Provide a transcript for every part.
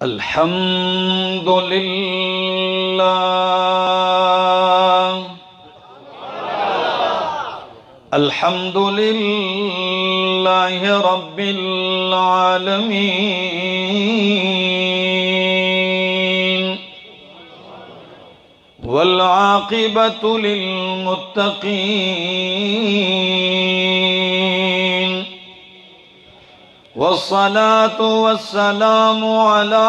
الحمد لله الحمد لله رب العالمين والعاقبة للمتقين والصلاة والسلام على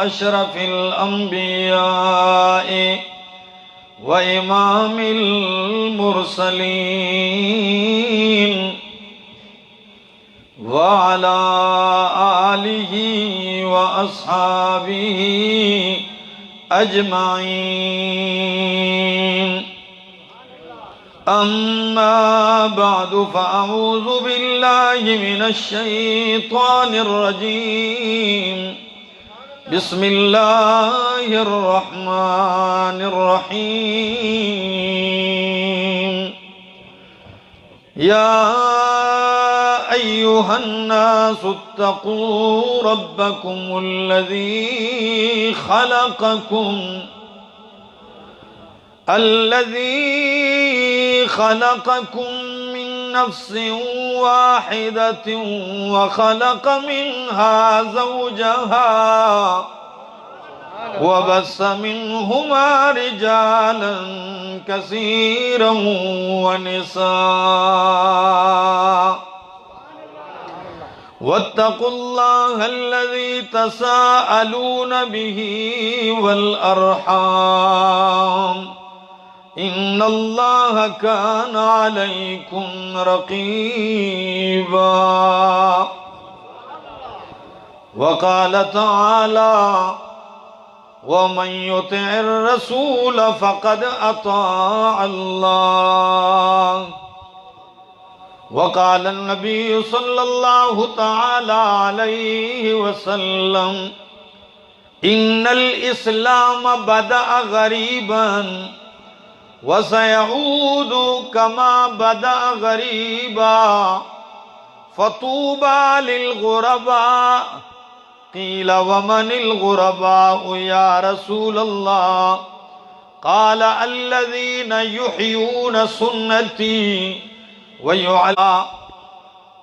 أشرف الأنبياء وإمام المرسلين وعلى آله وأصحابه أجمعين. أما بعد فأعوذ بالله من الشيطان الرجيم. بسم الله الرحمن الرحيم. يا أيها الناس اتقوا ربكم الذي خلقكم من نفس واحدة وخلق منها زوجها وبث منهما رجالا كثيرا ونساء واتقوا الله الذي تساءلون به والأرحام إن الله كان عليكم رقيبا. وقال تعالى ومن يطع الرسول فقد أطاع الله. وقال النبي صلى الله تعالى عليه وسلم إن الإسلام بدأ غريبا وسيعود كما بدأ غريبا فطوبى للغرباء. قيل ومن الغرباء يا رسول الله؟ قال الذين يحيون سنتي ويعلى.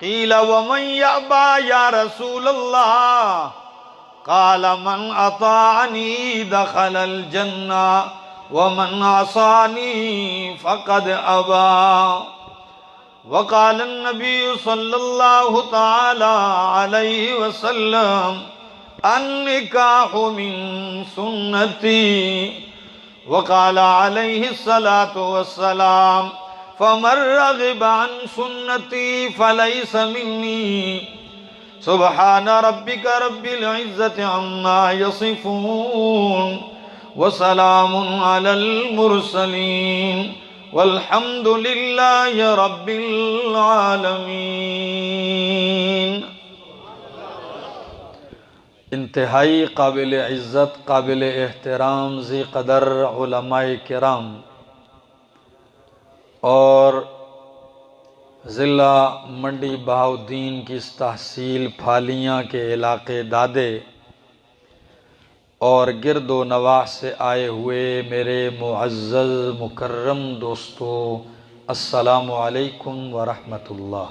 قيل ومن يأبى يا رسول الله؟ قال من أطاعني دخل الجنة ومن عصاني فقد أبى. وقال النبي صلى الله تعالى عليه وسلم النكاح من سنتي. وقال عليه الصلاة والسلام فمن رغب عن سنتي فليس مني. سبحان ربك رب العزة عما يصفون وسلام على المرسلين والحمد لله رب العالمین. انتہائی قابل عزت، قابل احترام، ذی قدر علماء کرام اور ضلع منڈی بہاؤالدین کی اس تحصیل پھالیاں کے علاقے دادے اور گرد و نواح سے آئے ہوئے میرے معزز مکرم دوستو، السلام علیکم ورحمۃ اللہ.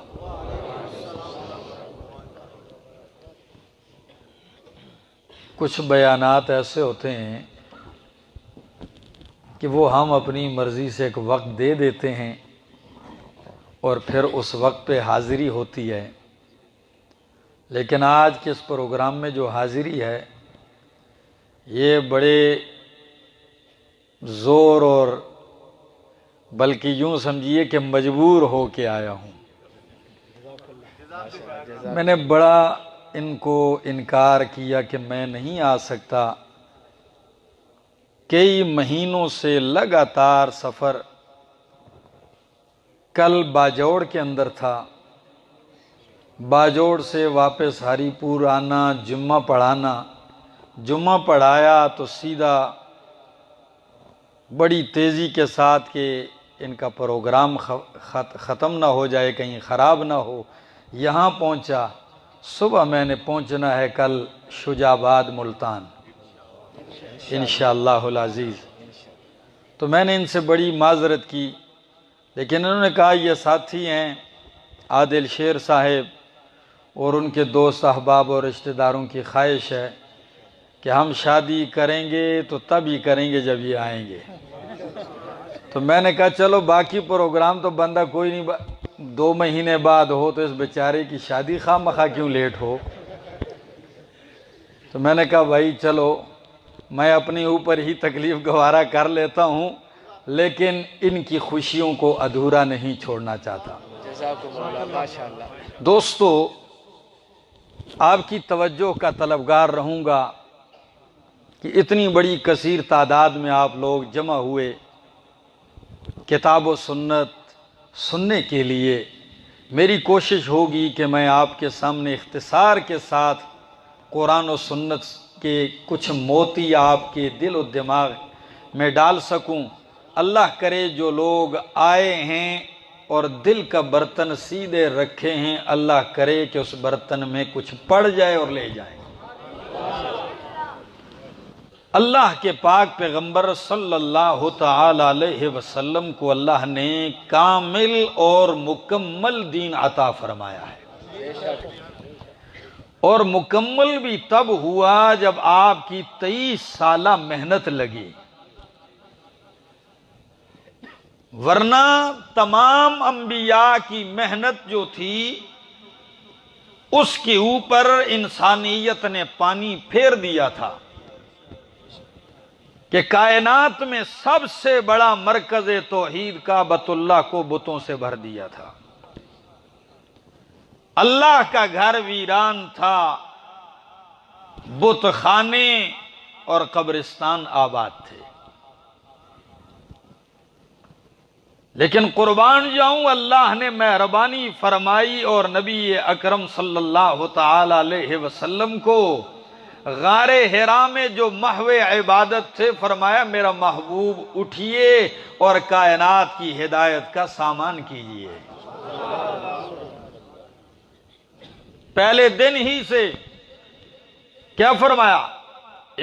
کچھ بیانات ایسے ہوتے ہیں کہ وہ ہم اپنی مرضی سے ایک وقت دے دیتے ہیں اور پھر اس وقت پہ حاضری ہوتی ہے، لیکن آج کے اس پروگرام میں جو حاضری ہے یہ بڑے زور اور بلکہ یوں سمجھیے کہ مجبور ہو کے آیا ہوں. میں نے بڑا ان کو انکار کیا کہ میں نہیں آ سکتا. کئی مہینوں سے لگاتار سفر، کل باجوڑ کے اندر تھا، باجوڑ سے واپس ہری پور آنا، جمعہ پڑھانا، جمعہ پڑھایا تو سیدھا بڑی تیزی کے ساتھ کہ ان کا پروگرام ختم نہ ہو جائے، کہیں خراب نہ ہو، یہاں پہنچا صبح میں نے پہنچنا ہے کل شجاعت ملتان انشاءاللہ العزیز۔ تو میں نے ان سے بڑی معذرت کی، لیکن انہوں نے کہا یہ ساتھی ہیں عادل شیر صاحب اور ان کے دوست احباب اور رشتہ داروں کی خواہش ہے کہ ہم شادی کریں گے تو تب ہی کریں گے جب یہ آئیں گے۔ تو میں نے کہا چلو باقی پروگرام تو بندہ کوئی نہیں 2 مہینے بعد ہو تو اس بیچارے کی شادی خواہ مخواہ کیوں لیٹ ہو۔ تو میں نے کہا بھائی چلو میں اپنی اوپر ہی تکلیف گوارا کر لیتا ہوں، لیکن ان کی خوشیوں کو ادھورا نہیں چھوڑنا چاہتا۔ جزاکم اللہ، ماشاءاللہ۔ دوستو، آپ کی توجہ کا طلبگار رہوں گا کہ اتنی بڑی کثیر تعداد میں آپ لوگ جمع ہوئے کتاب و سنت سننے کے لیے۔ میری کوشش ہوگی کہ میں آپ کے سامنے اختصار کے ساتھ قرآن و سنت کے کچھ موتی آپ کے دل و دماغ میں ڈال سکوں۔ اللہ کرے جو لوگ آئے ہیں اور دل کا برتن سیدھے رکھے ہیں، اللہ کرے کہ اس برتن میں کچھ پڑ جائے اور لے جائیں۔ اللہ کے پاک پیغمبر صلی اللہ تعالی علیہ وسلم کو اللہ نے کامل اور مکمل دین عطا فرمایا ہے، اور مکمل بھی تب ہوا جب آپ کی 23 سالہ محنت لگی، ورنہ تمام انبیاء کی محنت جو تھی اس کے اوپر انسانیت نے پانی پھیر دیا تھا کہ کائنات میں سب سے بڑا مرکز توحید کعبۃ اللہ کو بتوں سے بھر دیا تھا۔ اللہ کا گھر ویران تھا، بت خانے اور قبرستان آباد تھے، لیکن قربان جاؤں اللہ نے مہربانی فرمائی اور نبی اکرم صلی اللہ تعالی علیہ وسلم کو غار حرا میں جو محو عبادت تھے فرمایا میرا محبوب اٹھیے اور کائنات کی ہدایت کا سامان کیجیے۔ پہلے دن ہی سے کیا فرمایا؟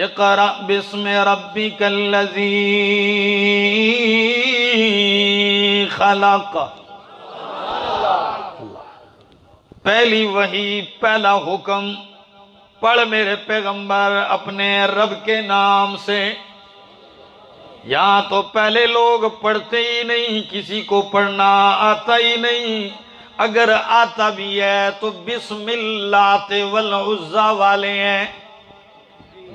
اقرأ بسم ربک الذی خلق۔ پہلی وحی، پہلا حکم، پڑھ میرے پیغمبر اپنے رب کے نام سے۔ یہاں تو پہلے لوگ پڑھتے ہی نہیں، کسی کو پڑھنا آتا ہی نہیں، اگر آتا بھی ہے تو بسم اللہ والعزا والے ہیں،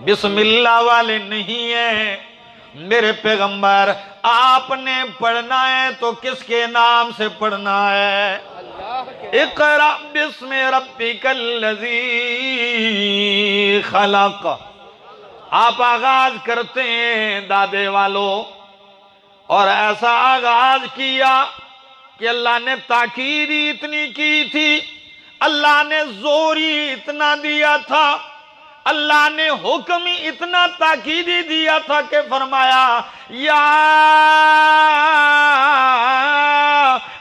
بسم اللہ والے نہیں ہیں۔ میرے پیغمبر آپ نے پڑھنا ہے تو کس کے نام سے پڑھنا ہے؟ اقرأ بسم ربک الذی خلق۔ آپ آغاز کرتے ہیں دادے والوں، اور ایسا آغاز کیا کہ اللہ نے تاکید ہی اتنی کی تھی، اللہ نے زور ہی اتنا دیا تھا، اللہ نے حکم ہی اتنا تاکیدی دیا تھا کہ فرمایا یا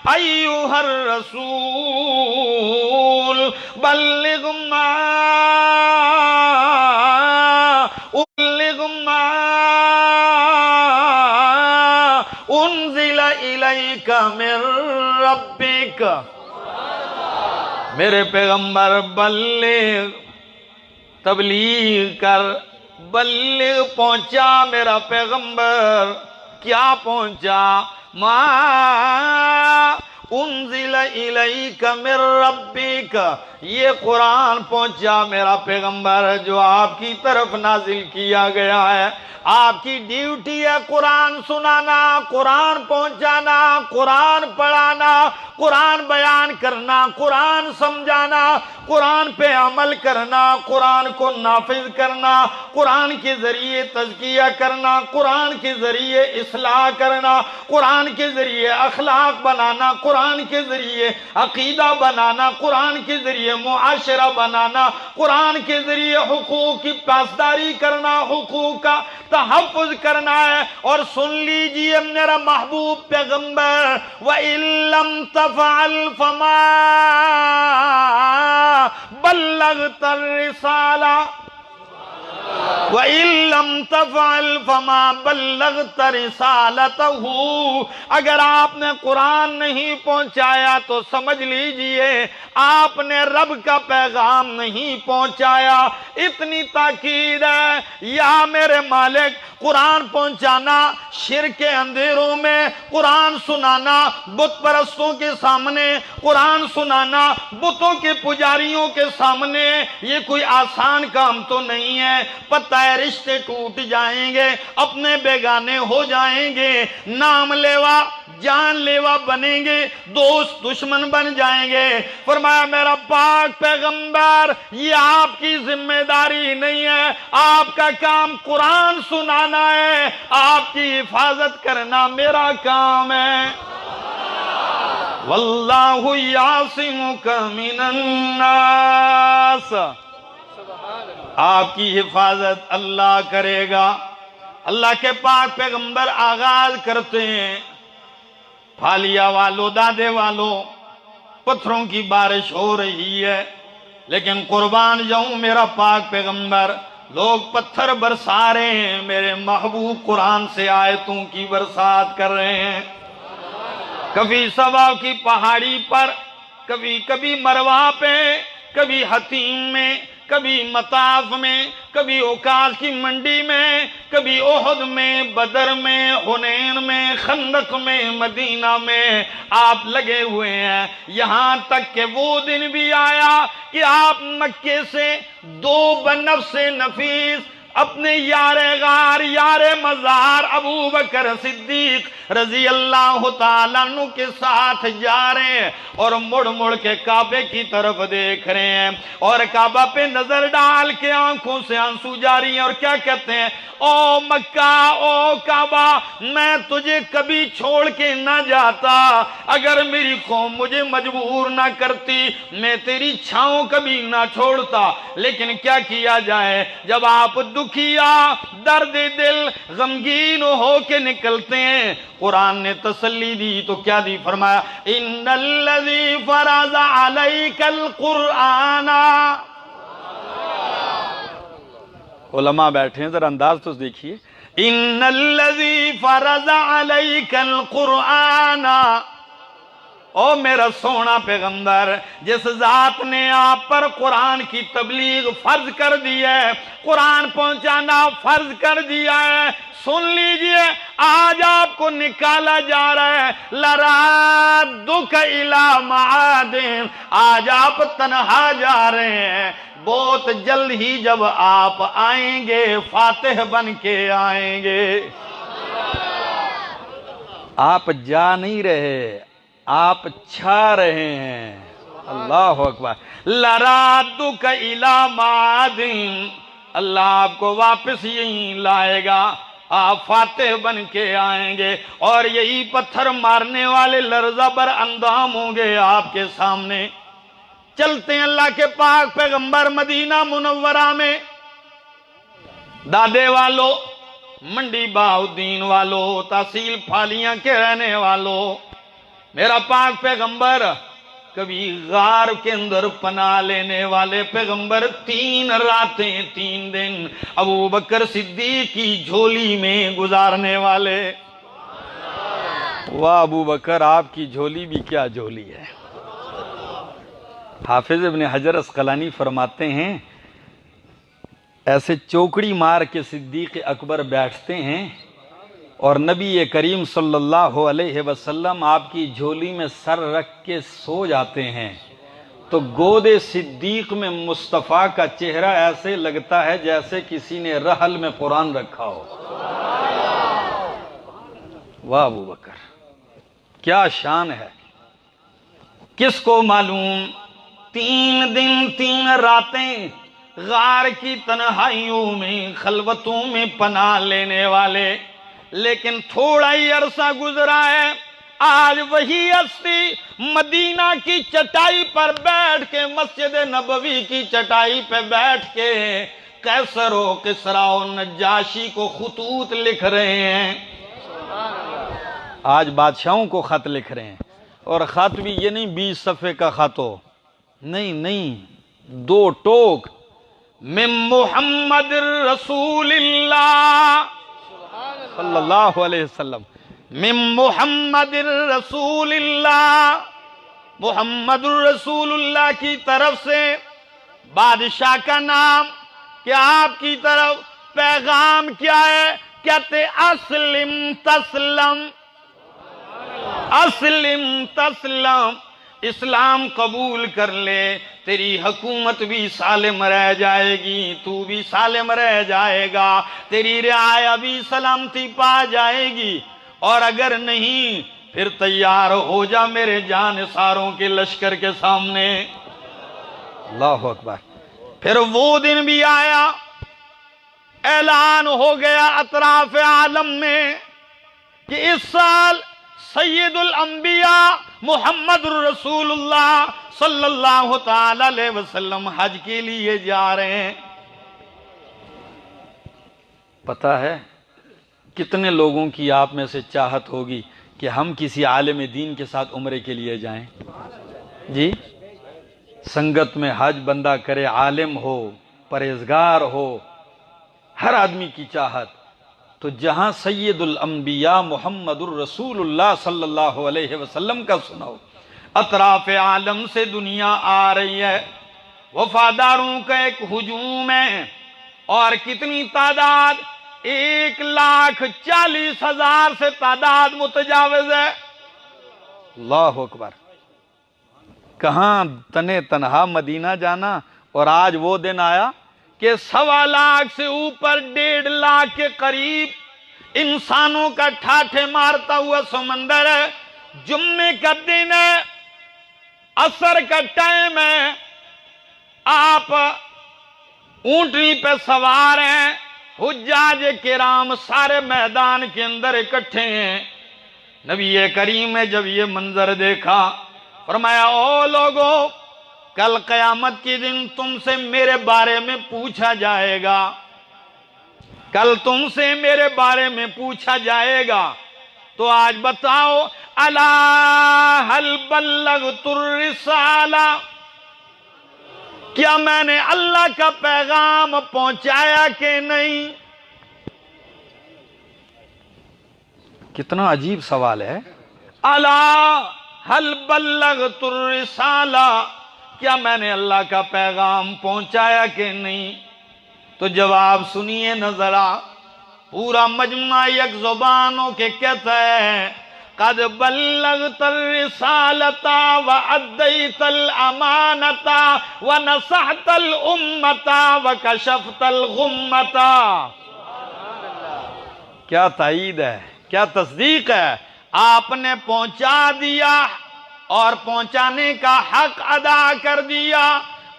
ایھا الرسول بلغ ما انزل الیک من ربک۔ میرے پیغمبر بلغ، تبلیغ کر، بلغ پہنچا میرا پیغمبر۔ کیا پہنچا؟ ما انزل الیک من ربک، یہ قرآن پہنچا میرا پیغمبر جو آپ کی طرف نازل کیا گیا ہے۔ آپ کی ڈیوٹی ہے قرآن سنانا، قرآن پہنچانا، قرآن پڑھانا، قرآن بیان کرنا، قرآن سمجھانا، قرآن پہ عمل کرنا، قرآن کو نافذ کرنا، قرآن کے ذریعے تزکیہ کرنا، قرآن کے ذریعے اصلاح کرنا، قرآن کے ذریعے اخلاق بنانا، قرآن کے ذریعے عقیدہ بنانا، قرآن کے ذریعے معاشرہ بنانا، قرآن کے ذریعے حقوق کی پاسداری کرنا، حقوق کا تحفظ کرنا ہے۔ اور سن لیجئے میرا محبوب پیغمبر، وَإِن لَّمْ تَفْعَلْ فَمَا بَلَّغْتَ الرِّسَالَةَ وَإِن لَّمْ تَفْعَلْ فَمَا بَلَّغْتَ رِسَالَتَهُ، اگر آپ نے قرآن نہیں پہنچایا تو سمجھ لیجئے آپ نے رب کا پیغام نہیں پہنچایا۔ اتنی تاکید ہے یا میرے مالک، قرآن پہنچانا شرک کے اندھیروں میں، قرآن سنانا بت پرستوں کے سامنے، قرآن سنانا بتوں کے پجاریوں کے سامنے، یہ کوئی آسان کام تو نہیں ہے۔ پتہ ہے رشتے ٹوٹ جائیں گے، اپنے بیگانے ہو جائیں گے، نام لیوا جان لیوا بنیں گے، دوست دشمن بن جائیں گے۔ فرمایا میرا پاک پیغمبر، یہ آپ کی ذمہ داری نہیں ہے، آپ کا کام قرآن سنانا ہے، آپ کی حفاظت کرنا میرا کام ہے۔ واللہ یعصمک من الناس، آپ کی حفاظت اللہ کرے گا۔ اللہ کے پاک پیغمبر آغاز کرتے ہیں، پھالیا والو، دادے والو، پتھروں کی بارش ہو رہی ہے، لیکن قربان جاؤں میرا پاک پیغمبر، لوگ پتھر برسا رہے ہیں، میرے محبوب قرآن سے آیتوں کی برسات کر رہے ہیں۔ کبھی سبا کی پہاڑی پر، کبھی مروا پہ، کبھی حتیم میں، کبھی مطاف میں، کبھی اوکاز کی منڈی میں، کبھی احد میں، بدر میں، حنین میں، خندق میں، مدینہ میں آپ لگے ہوئے ہیں۔ یہاں تک کہ وہ دن بھی آیا کہ آپ مکے سے 2 بنفس نفیس اپنے یار غار، یار مزار ابو بکر صدیق رضی اللہ تعالیٰ عنہ کے ساتھ جا رہے ہیں، اور مڑ مڑ کے کعبے کی طرف دیکھ رہے ہیں، اور کعبہ پہ نظر ڈال کے آنکھوں سے آنسو جاری ہیں، اور کیا کہتے ہیں؟ او مکہ، او کعبہ، میں تجھے کبھی چھوڑ کے نہ جاتا، اگر میری قوم مجھے مجبور نہ کرتی میں تیری چھاؤں کبھی نہ چھوڑتا، لیکن کیا کیا جائے، جب آپ دکھیا، درد دل، غمگین ہو کے نکلتے ہیں، قرآن نے تسلی دی تو کیا دی؟ فرمایا ان الذی فرض علیک القرآن۔ علماء بیٹھے ہیں، ذرا انداز تو دیکھیے، ان الذی فرض علیک القرآن، او میرا سونا پیغمبر، جس ذات نے آپ پر قرآن کی تبلیغ فرض کر دی ہے، قرآن پہنچانا فرض کر دیا ہے، سن لیجئے آج آپ کو نکالا جا رہا ہے، لَرَادُّكَ إِلَىٰ مَعَادٍ، آج آپ تنہا جا رہے ہیں، بہت جلد ہی جب آپ آئیں گے فاتح بن کے آئیں گے۔ آپ جا نہیں رہے، آپ چھا رہے ہیں۔ اللہ اکبر۔ لَرَادُّكَ إِلَىٰ مَعَادٍ، اللہ آپ کو واپس یہیں لائے گا، آپ فاتح بن کے آئیں گے، اور یہی پتھر مارنے والے لرزہ بر اندام ہوں گے آپ کے سامنے۔ چلتے ہیں اللہ کے پاک پیغمبر مدینہ منورہ میں، دادے والو، منڈی بہاؤدین والو، تحصیل پھالیاں کے رہنے والو، میرا پاک پیغمبر کبھی غار کے اندر پناہ لینے والے پیغمبر، 3 راتیں 3 دن ابو بکر صدیق کی جھولی میں گزارنے والے۔ واہ ابو بکر، آپ کی جھولی بھی کیا جھولی ہے۔ حافظ ابن حجر عسقلانی فرماتے ہیں، ایسے چوکڑی مار کے صدیق اکبر بیٹھتے ہیں، اور نبی کریم صلی اللہ علیہ وسلم آپ کی جھولی میں سر رکھ کے سو جاتے ہیں، تو گود صدیق میں مصطفیٰ کا چہرہ ایسے لگتا ہے جیسے کسی نے رحل میں قرآن رکھا ہو۔ واہ ابو بکر، کیا شان ہے، کس کو معلوم۔ 3 دن 3 راتیں غار کی تنہائیوں میں، خلوتوں میں پناہ لینے والے، لیکن تھوڑا ہی عرصہ گزرا ہے، آج وہی ہستی مدینہ کی چٹائی پر بیٹھ کے، مسجد نبوی کی چٹائی پہ بیٹھ کے قیصر و کسریٰ و نجاشی کو خطوط لکھ رہے ہیں۔ آج بادشاہوں کو خط لکھ رہے ہیں، اور خط بھی یہ نہیں 20 صفحے کا خط ہو، نہیں، 2 ٹوک، من محمد رسول اللہ صلی اللہ علیہ وسلم، من محمد رسول اللہ، محمد رسول اللہ کی طرف سے بادشاہ کا نام، کہ آپ کی طرف پیغام کیا ہے؟ کہتے اسلم تسلم، اسلم تسلم، اسلام قبول کر لے، تیری حکومت بھی سالم رہ جائے گی، تو بھی سالم رہ جائے گا، تیری رعایا بھی سلامتی پا جائے گی، اور اگر نہیں پھر تیار ہو جا میرے جانثاروں کے لشکر کے سامنے۔ اللہ اکبر۔ پھر وہ دن بھی آیا، اعلان ہو گیا اطراف عالم میں کہ اس سال سید الانبیاء محمد رسول اللہ صلی اللہ تعالی علیہ وسلم حج کے لیے جا رہے ہیں۔ پتہ ہے کتنے لوگوں کی آپ میں سے چاہت ہوگی کہ ہم کسی عالم دین کے ساتھ عمرے کے لیے جائیں؟ جی، سنگت میں حج بندہ کرے، عالم ہو، پرہیزگار ہو، ہر آدمی کی چاہت۔ تو جہاں سید الانبیاء محمد الرسول اللہ صلی اللہ علیہ وسلم کا سنو، اطراف عالم سے دنیا آ رہی ہے، وفاداروں کا ایک ہجوم ہے، اور کتنی تعداد؟ 1,40,000 سے تعداد متجاوز ہے۔ اللہ اکبر۔ کہاں تنے تنہا مدینہ جانا، اور آج وہ دن آیا کہ 1.25 لاکھ سے اوپر 1.5 لاکھ کے قریب انسانوں کا ٹھاٹھے مارتا ہوا سمندر ہے۔ جمعے کا دن ہے، عصر کا ٹائم ہے، آپ اونٹنی پہ سوار ہیں، حجاج کرام سارے میدان کے اندر اکٹھے ہیں۔ نبی کریم نے جب یہ منظر دیکھا، فرمایا او لوگو، کل قیامت کے دن تم سے میرے بارے میں پوچھا جائے گا، کل تم سے میرے بارے میں پوچھا جائے گا، تو آج بتاؤ الا هل بلغت الرسالہ، کیا میں نے اللہ کا پیغام پہنچایا کہ نہیں؟ کتنا عجیب سوال ہے۔ الا هل بلغت الرسالہ، کیا میں نے اللہ کا پیغام پہنچایا کہ نہیں؟ تو جواب سنیے نظرا، پورا مجمع یک زبان ہو کے کہتا ہے قد بلغت الرسالۃ وأدیت الامانۃ ونصحت الامۃ وکشفت الغمۃ۔ کیا تائید ہے، کیا تصدیق ہے، آپ نے پہنچا دیا اور پہنچانے کا حق ادا کر دیا،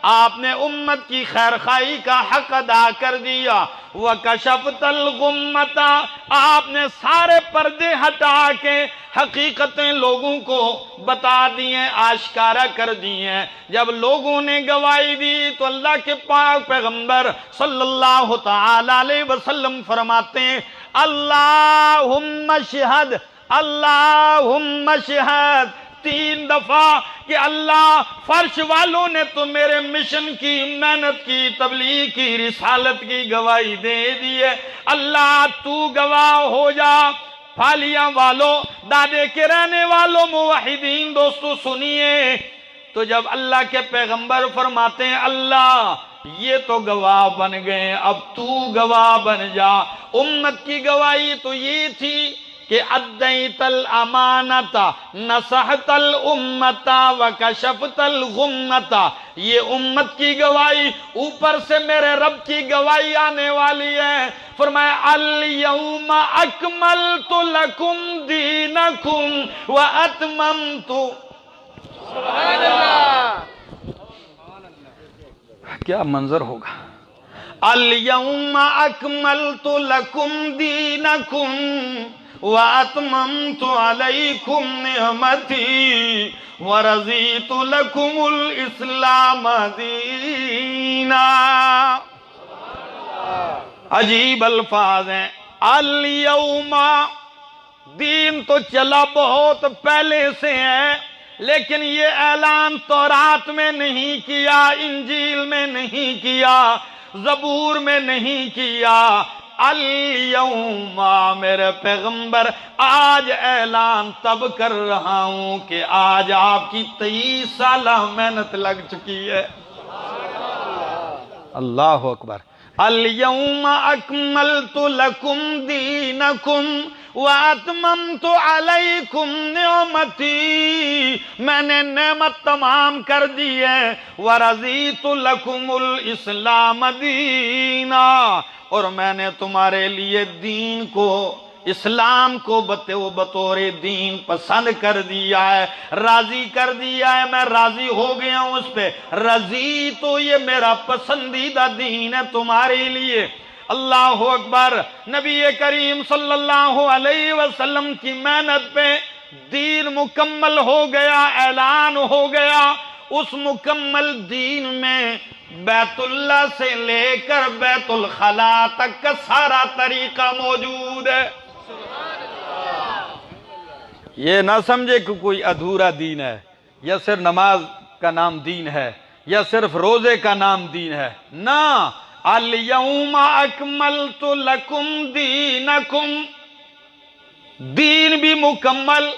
آپ نے امت کی خیرخواہی کا حق ادا کر دیا، وَكَشَفْتَ الْغُمَّةَ، آپ نے سارے پردے ہٹا کے حقیقتیں لوگوں کو بتا دی ہیں، آشکارا کر دی ہیں۔ جب لوگوں نے گواہی دی تو اللہ کے پاک پیغمبر صلی اللہ تعالی علیہ وسلم فرماتے ہیں اللہم اشہد، اللہم اشہد، 3 دفعہ کہ اللہ فرش والوں نے تو میرے مشن کی، محنت کی، تبلیغ کی، رسالت کی گواہی دے دی ہے، اللہ تو گواہ ہو جا۔ پھالیاں والوں، دادے کے رہنے والوں، موحدین دوستو سنیے، تو جب اللہ کے پیغمبر فرماتے ہیں اللہ یہ تو گواہ بن گئے، اب تو گواہ بن جا۔ امت کی گواہی تو یہ تھی کہ ادیت الامانۃ، نصحت الامۃ وکشفت الغمۃ، یہ امت کی گواہی، اوپر سے میرے رب کی گواہی آنے والی ہے۔ فرمایا الیوم اکملت لکم دینکم واتممت، سبحان اللہ، کیا منظر ہوگا۔ الیوم اکملت لکم دینکم وَأَتْمَمْتُ عَلَيْكُمْ نِعْمَتِي وَرَضِيتُ لَكُمُ الْإِسْلَامَ دِينًا۔ عجیب الفاظ ہیں۔ الیوم، دین تو چلا بہت پہلے سے ہے، لیکن یہ اعلان تورات میں نہیں کیا، انجیل میں نہیں کیا، زبور میں نہیں کیا۔ الیوم میرے پیغمبر آج اعلان تب کر رہا ہوں کہ آج آپ کی 23 سالہ محنت لگ چکی ہے۔ اللہ اکبر۔ الیوم اکملت لکم دینکم واتممت علیکم نعمتی، میں نے نعمت تمام کر دی ہے، ورضیت لکم الاسلام دینا، اور میں نے تمہارے لیے دین کو، اسلام کو بطور دین پسند کر دیا ہے، راضی کر دیا ہے، میں راضی ہو گیا ہوں اس پہ۔ رضی تو یہ میرا پسندیدہ دین ہے تمہارے لیے۔ اللہ اکبر۔ نبی کریم صلی اللہ علیہ وسلم کی محنت پہ دین مکمل ہو گیا، اعلان ہو گیا۔ اس مکمل دین میں بیت اللہ سے لے کر بیت الخلا تک کا سارا طریقہ موجود ہے۔ یہ نہ سمجھے کہ کوئی ادھورا دین ہے، یا صرف نماز کا نام دین ہے، یا صرف روزے کا نام دین ہے، نہ۔ الیوم اکملت لکم دینکم، دین بھی مکمل۔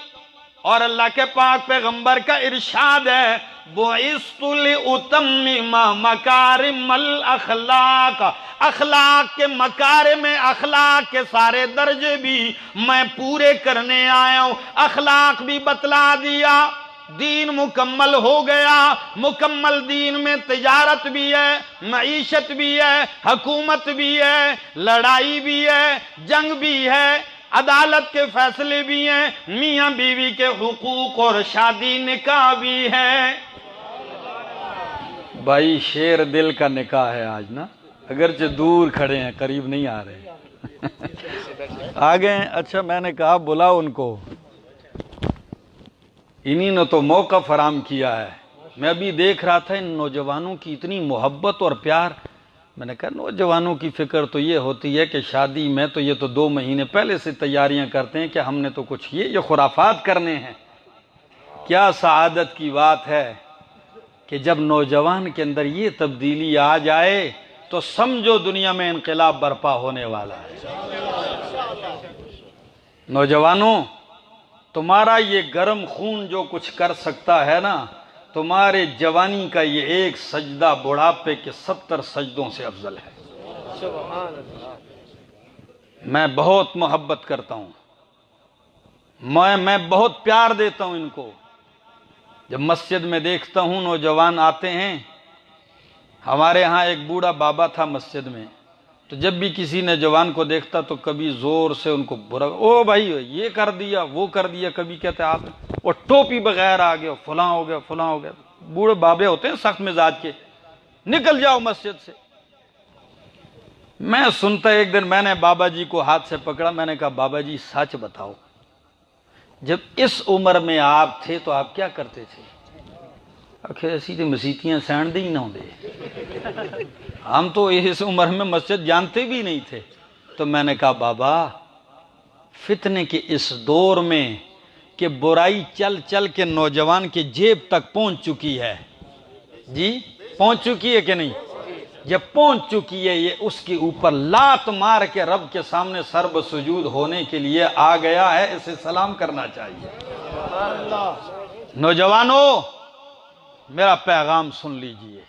اور اللہ کے پاک پیغمبر کا ارشاد ہے، بعثت لأتمم مکارم الاخلاق، اخلاق کے مکارم، اخلاق کے سارے درجے بھی میں پورے کرنے آیا ہوں۔ اخلاق بھی بتلا دیا، دین مکمل ہو گیا۔ مکمل دین میں تجارت بھی ہے، معیشت بھی ہے، حکومت بھی ہے، لڑائی بھی ہے، جنگ بھی ہے، عدالت کے فیصلے بھی ہیں، میاں بیوی کے حقوق اور شادی نکاح بھی ہے۔ بھائی شیر دل کا نکاح ہے آج نا، اگرچہ دور کھڑے ہیں، قریب نہیں آ رہے۔ آگے اچھا، میں نے کہا بلاؤ ان کو، انہی نے تو موقع فراہم کیا ہے۔ میں ابھی دیکھ رہا تھا ان نوجوانوں کی اتنی محبت اور پیار۔ میں نے کہا نوجوانوں کی فکر تو یہ ہوتی ہے کہ شادی میں تو یہ تو 2 مہینے پہلے سے تیاریاں کرتے ہیں کہ ہم نے تو کچھ یہ خرافات کرنے ہیں۔ کیا سعادت کی بات ہے کہ جب نوجوان کے اندر یہ تبدیلی آ جائے تو سمجھو دنیا میں انقلاب برپا ہونے والا ہے۔ نوجوانوں، تمہارا یہ گرم خون جو کچھ کر سکتا ہے نا، تمہارے جوانی کا یہ ایک سجدہ بڑھاپے کے 70 سجدوں سے افضل ہے۔ میں بہت محبت کرتا ہوں، میں بہت پیار دیتا ہوں ان کو۔ جب مسجد میں دیکھتا ہوں نوجوان آتے ہیں، ہمارے ہاں ایک بوڑھا بابا تھا مسجد میں، تو جب بھی کسی نوجوان کو دیکھتا تو کبھی زور سے ان کو برا، او بھائی یہ کر دیا وہ کر دیا، کبھی کہتے آپ وہ ٹوپی بغیر آ گیا، فلاں ہو گیا فلاں ہو گیا۔ بوڑھے بابے ہوتے ہیں سخت مزاج کے، نکل جاؤ مسجد سے۔ میں سنتا ایک دن میں نے بابا جی کو ہاتھ سے پکڑا، میں نے کہا بابا جی سچ بتاؤ، جب اس عمر میں آپ تھے تو آپ کیا کرتے تھے؟ ایسی تو مسیتیاں سین دی نہ ہوں دے، ہم تو اس عمر میں مسجد جانتے بھی نہیں تھے۔ تو میں نے کہا بابا، فتنے کے اس دور میں کہ برائی چل چل کے نوجوان کے جیب تک پہنچ چکی ہے، جی پہنچ چکی ہے کہ نہیں؟ جب پہنچ چکی ہے، یہ اس کے اوپر لات مار کے رب کے سامنے سر بسجود ہونے کے لیے آ گیا ہے، اسے سلام کرنا چاہیے۔ نوجوانوں، میرا پیغام سن لیجئے،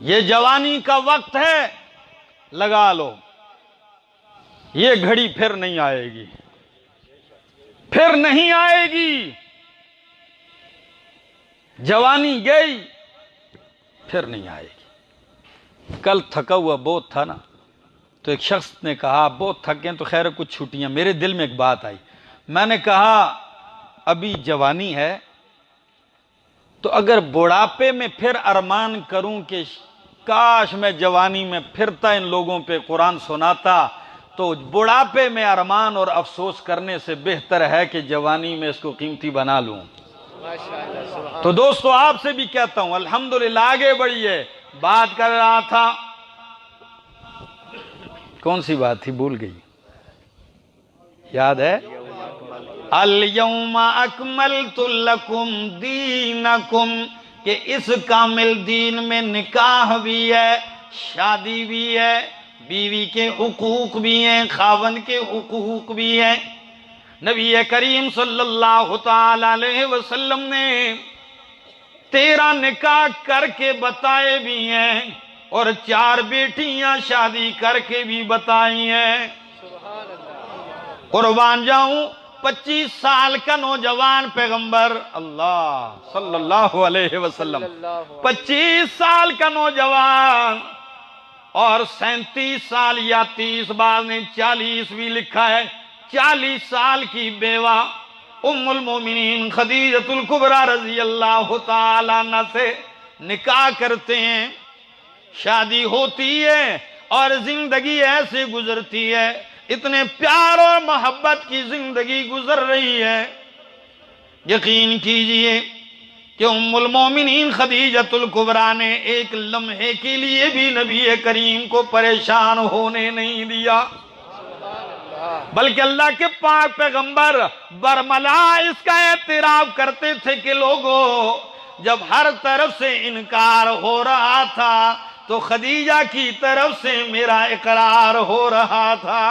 یہ جوانی کا وقت ہے، لگا لو، یہ گھڑی پھر نہیں آئے گی، پھر نہیں آئے گی۔ جوانی گئی، پھر نہیں آئے گی۔ کل تھکا ہوا بہت تھا نا، تو ایک شخص نے کہا بہت تھکے ہیں تو خیر کچھ چھٹیاں۔ میرے دل میں ایک بات آئی، میں نے کہا ابھی جوانی ہے تو اگر بڑھاپے میں پھر ارمان کروں کہ کاش میں جوانی میں پھرتا ان لوگوں پہ قرآن سناتا، تو بڑھاپے میں ارمان اور افسوس کرنے سے بہتر ہے کہ جوانی میں اس کو قیمتی بنا لوں۔ ماشاءاللہ سبحان تو دوستو آپ سے بھی کہتا ہوں الحمدللہ آگے بڑھیے۔ بات کر رہا تھا، کون سی بات تھی بھول گئی، یاد ہے؟ الیوم اکملت لکم دینکم، کہ اس کامل دین میں نکاح بھی ہے، شادی بھی ہے، بیوی کے حقوق بھی ہیں، خاوند کے حقوق بھی ہیں۔ نبی کریم صلی اللہ تعالی علیہ وسلم نے 13 نکاح کر کے بتائے بھی ہیں اور 4 بیٹیاں شادی کر کے بھی بتائی ہیں۔ قربان جاؤں 25 سال کا نوجوان پیغمبر اللہ صلی اللہ علیہ وسلم، 25 سال کا نوجوان اور 37 سال یا 30 بعض نے 40 بھی لکھا ہے، 40 سال کی بیوہ ام المومنین خدیجہ الکبریٰ رضی اللہ تعالیٰ عنہ سے نکاح کرتے ہیں، شادی ہوتی ہے اور زندگی ایسے گزرتی ہے، اتنے پیار اور محبت کی زندگی گزر رہی ہے۔ یقین کیجئے کہ ام المومنین خدیجہ الکبریٰ نے ایک لمحے کے لیے بھی نبی کریم کو پریشان ہونے نہیں دیا، بلکہ اللہ کے پاک پیغمبر برملا اس کا اعتراف کرتے تھے کہ لوگوں جب ہر طرف سے انکار ہو رہا تھا تو خدیجہ کی طرف سے میرا اقرار ہو رہا تھا۔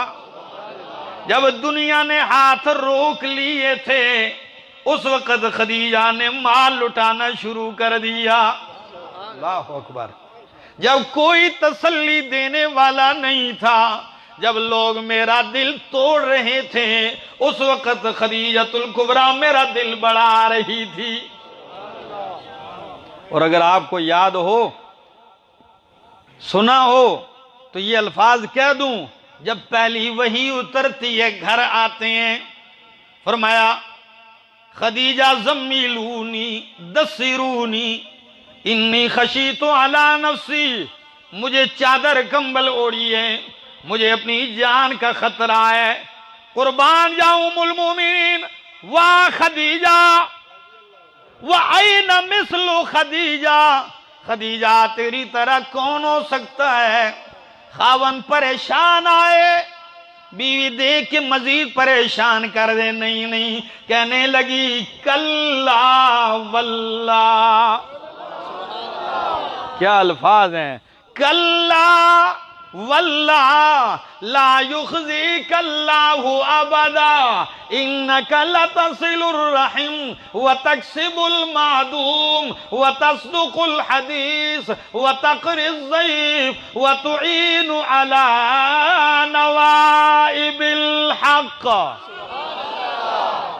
جب دنیا نے ہاتھ روک لیے تھے اس وقت خدیجہ نے مال لٹانا شروع کر دیا۔ اللہ اکبر۔ جب کوئی تسلی دینے والا نہیں تھا، جب لوگ میرا دل توڑ رہے تھے، اس وقت خدیجہ الکبریٰ میرا دل بڑھا رہی تھی۔ اور اگر آپ کو یاد ہو، سنا ہو تو یہ الفاظ کہہ دوں، جب پہلی وحی اترتی ہے گھر آتے ہیں، فرمایا خدیجہ زمیلونی دسرونی انی خشیت علی نفسی، مجھے چادر کمبل اوڑھیے، مجھے اپنی جان کا خطرہ ہے۔ قربان جاؤں ام المومنین واہ خدیجہ وَأَيْنَ مِثْلُ خدیجہ، خدیجہ تیری طرح کون ہو سکتا ہے؟ خاون پریشان آئے، بیوی دیکھ کے مزید پریشان کر دے، نہیں کہنے لگی کلا واللہ، کیا الفاظ ہیں، کلا واللہ لا یخزیک اللہ ابدا انک لتصل الرحم وتکسب المعدوم وتصدق الحدیث وتقری الضیف وتعین علی نوائب الحق۔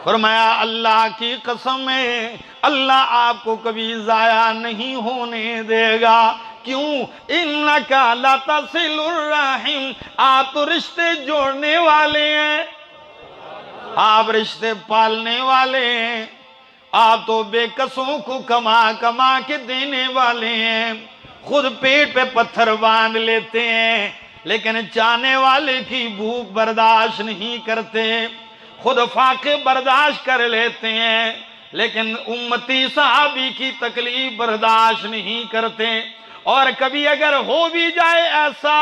فرمایا اللہ کی قسم ہے اللہ آپ کو کبھی ضائع نہیں ہونے دے گا۔ کیوں؟ انکا لتصل الرحم، آپ تو رشتے جوڑنے والے ہیں، آپ رشتے پالنے والے ہیں، آپ تو بے کسوں کو کما کے دینے والے ہیں، خود پیٹ پہ پتھر باندھ لیتے ہیں لیکن چاہنے والے کی بھوک برداشت نہیں کرتے، خود فاقے برداشت کر لیتے ہیں لیکن امتی صحابی کی تکلیف برداشت نہیں کرتے۔ اور کبھی اگر ہو بھی جائے ایسا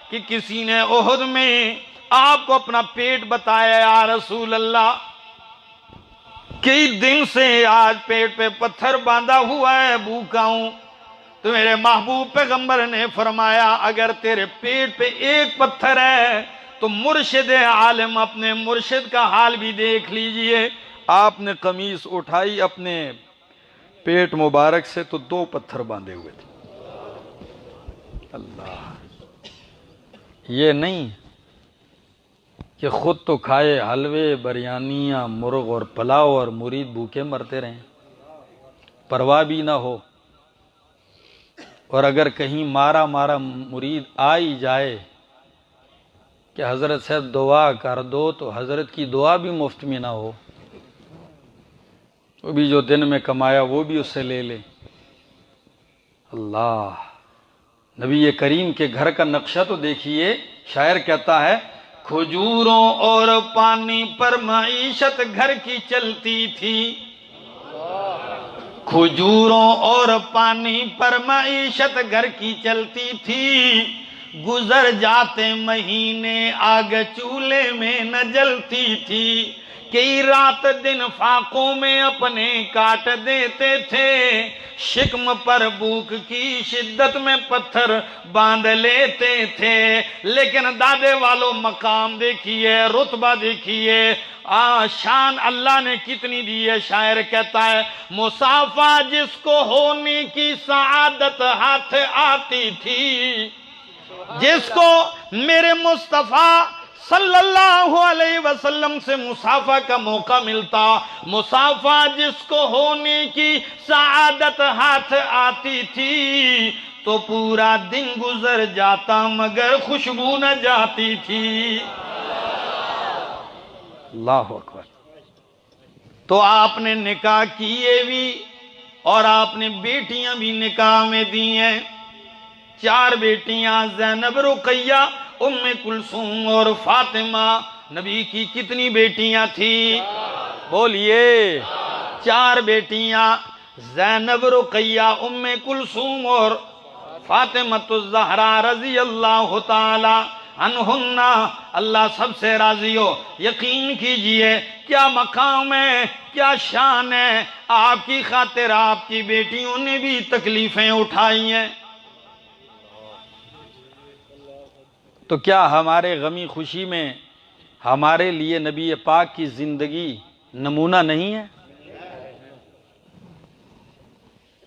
کہ کسی نے احد میں آپ کو اپنا پیٹ بتایا، یا رسول اللہ کئی دن سے آج پیٹ پہ پتھر باندھا ہوا ہے، بھوکا ہوں، تو میرے محبوب پیغمبر نے فرمایا اگر تیرے پیٹ پہ ایک پتھر ہے تو مرشد عالم اپنے مرشد کا حال بھی دیکھ لیجئے۔ آپ نے قمیص اٹھائی اپنے پیٹ مبارک سے تو 2 پتھر باندھے ہوئے تھے۔ اللہ، یہ نہیں کہ خود تو کھائے حلوے بریانیاں مرغ اور پلاؤ اور مرید بھوکے مرتے رہیں، پرواہ بھی نہ ہو، اور اگر کہیں مارا مرید آئی جائے کہ حضرت سے دعا کر دو تو حضرت کی دعا بھی مفت میں نہ ہو، وہ بھی جو دن میں کمایا وہ بھی اس سے لے لے۔ اللہ، نبی کریم کے گھر کا نقشہ تو دیکھیے، شاعر کہتا ہے کھجوروں اور پانی پر معیشت گھر کی چلتی تھی، کھجوروں اور پانی پر معیشت گھر کی چلتی تھی، گزر جاتے مہینے آگ چولہے میں نہ جلتی تھی، کئی رات دن فاقوں میں اپنے کاٹ دیتے تھے، شکم پر بھوک کی شدت میں پتھر باندھ لیتے تھے۔ لیکن دادے والوں مقام دیکھیے، رتبہ دیکھیے، شان اللہ نے کتنی دی ہے۔ شاعر کہتا ہے مصافہ جس کو ہونے کی سعادت ہاتھ آتی تھی، جس کو میرے مصطفیٰ صلی اللہ علیہ وسلم سے مصافحہ کا موقع ملتا، مصافحہ جس کو ہونے کی سعادت ہاتھ آتی تھی، تو پورا دن گزر جاتا مگر خوشبو نہ جاتی تھی۔ اللہ اکبر۔ تو آپ نے نکاح کیے بھی اور آپ نے بیٹیاں بھی نکاح میں دی ہیں، 4 بیٹیاں، زینب، رقیہ، ام کلثوم اور فاطمہ۔ نبی کی کتنی بیٹیاں تھی؟ بولیے، 4 بیٹیاں، زینب، رقیہ، ام کلثوم اور فاطمہ الزہرا رضی اللہ تعالی عنہن۔ اللہ سب سے راضی ہو۔ یقین کیجئے کیا مقام ہے، کیا شان ہے۔ آپ کی خاطر آپ کی بیٹیوں نے بھی تکلیفیں اٹھائی ہیں۔ تو کیا ہمارے غمی خوشی میں ہمارے لیے نبی پاک کی زندگی نمونہ نہیں ہے؟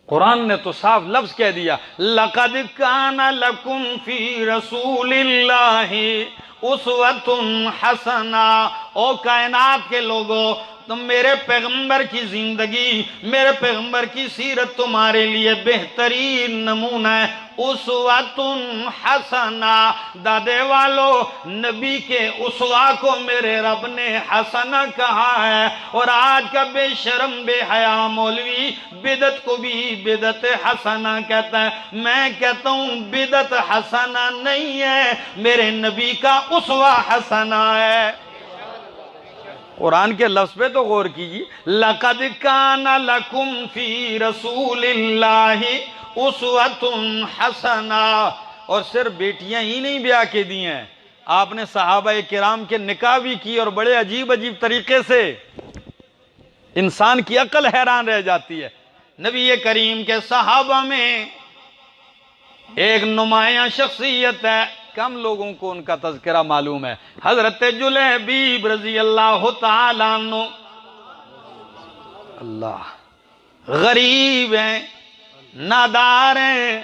قرآن نے تو صاف لفظ کہہ دیا، لَقَدْ كَانَ لَكُمْ فِي رَسُولِ اللَّهِ أُسْوَةٌ حَسَنَةٌ۔ او کائنات کے لوگوں، تم میرے پیغمبر کی زندگی، میرے پیغمبر کی سیرت تمہارے لیے بہترین نمونہ ہے۔ اسوۃ حسنہ، دادے والو، نبی کے اسوہ کو میرے رب نے حسنہ کہا ہے۔ اور آج کا بے شرم بے حیا مولوی بدعت کو بھی بدعت حسنہ کہتا ہے۔ میں کہتا ہوں بدعت حسنہ نہیں ہے، میرے نبی کا اسوہ حسنہ ہے۔ قرآن کے لفظ پہ تو غور کیجیے، لَقَدْ كَانَ لَكُمْ فِي رَسُولِ اللَّهِ أُسْوَةٌ حَسَنَةٌ۔ اور صرف بیٹیاں ہی نہیں بیاہ کے دی ہیں، آپ نے صحابہ کرام کے نکاح بھی کی، اور بڑے عجیب عجیب طریقے سے انسان کی عقل حیران رہ جاتی ہے۔ نبی کریم کے صحابہ میں ایک نمایاں شخصیت ہے، کم لوگوں کو ان کا تذکرہ معلوم ہے، حضرت جلیبیب رضی اللہ تعالیٰ عنہ۔ اللہ، غریب ہیں، نادار ہیں،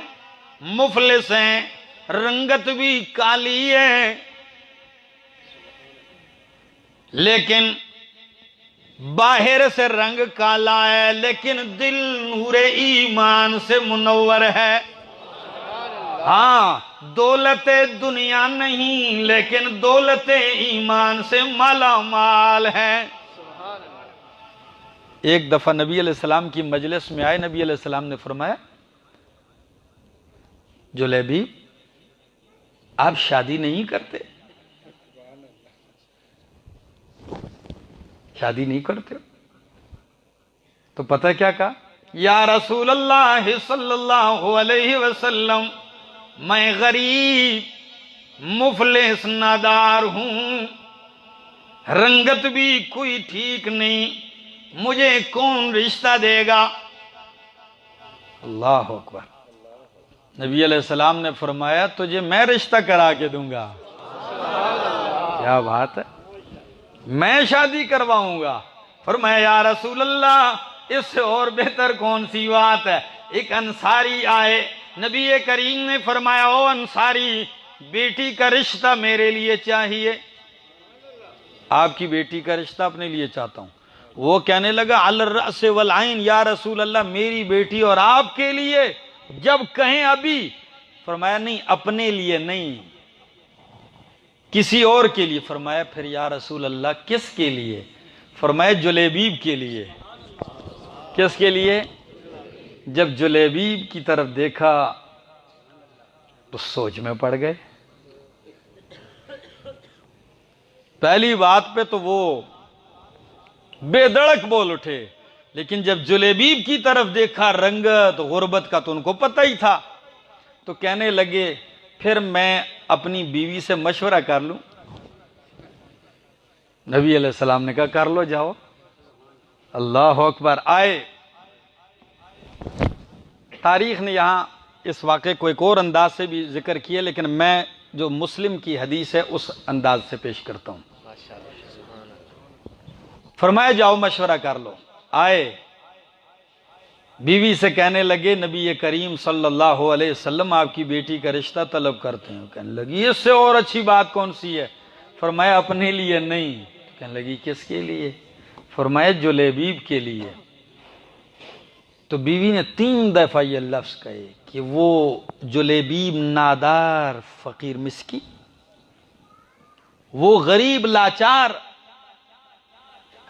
مفلس ہیں، رنگت بھی کالی ہے، لیکن باہر سے رنگ کالا ہے، لیکن دل نور ایمان سے منور ہے۔ ہاں، دولت دنیا نہیں، لیکن دولت ایمان سے مالا مال ہے۔ ایک دفعہ نبی علیہ السلام کی مجلس میں آئے، نبی علیہ السلام نے فرمایا، جلیبیب آپ شادی نہیں کرتے؟ شادی نہیں کرتے؟ تو پتہ کیا کہا؟ یا رسول اللہ صلی اللہ علیہ وسلم، میں غریب مفلس نادار ہوں، رنگت بھی کوئی ٹھیک نہیں، مجھے کون رشتہ دے گا؟ اللہ اکبر۔ نبی علیہ السلام نے فرمایا تجھے میں رشتہ کرا کے دوں گا۔ کیا بات ہے، میں شادی کرواؤں گا۔ فرمایا یا رسول اللہ اس سے اور بہتر کون سی بات ہے۔ ایک انصاری آئے، نبی کریم نے فرمایا او انصاری، بیٹی کا رشتہ میرے لیے چاہیے۔ آپ کی بیٹی کا رشتہ اپنے لیے چاہتا ہوں۔ وہ کہنے لگا علی الرأس والعین یا رسول اللہ، میری بیٹی اور آپ کے لیے جب کہیں ابھی۔ فرمایا نہیں، اپنے لیے نہیں، کسی اور کے لیے۔ فرمایا پھر یا رسول اللہ کس کے لیے؟ فرمایا جلیبیب کے لیے۔ کس کے لیے؟ جب جلیبیب کی طرف دیکھا تو سوچ میں پڑ گئے۔ پہلی بات پہ تو وہ بے دڑک بول اٹھے، لیکن جب جلیبیب کی طرف دیکھا، رنگت غربت کا تو ان کو پتہ ہی تھا، تو کہنے لگے پھر میں اپنی بیوی سے مشورہ کر لوں؟ نبی علیہ السلام نے کہا کر لو، جاؤ۔ اللہ اکبر۔ آئے، تاریخ نے یہاں اس واقعے کو ایک اور انداز سے بھی ذکر کیا، لیکن میں جو مسلم کی حدیث ہے اس انداز سے پیش کرتا ہوں۔ فرمایا جاؤ مشورہ کر لو۔ آئے، بیوی سے کہنے لگے نبی کریم صلی اللہ علیہ وسلم آپ کی بیٹی کا رشتہ طلب کرتے ہیں۔ کہنے لگی اس سے اور اچھی بات کون سی ہے؟ فرمایا اپنے لیے نہیں۔ کہنے لگی کس کے لیے؟ فرمایا جلیبیب کے لیے۔ تو بیوی نے 3 دفعہ یہ لفظ کہے کہ وہ جلیبیب نادار فقیر مسکی، وہ غریب لاچار،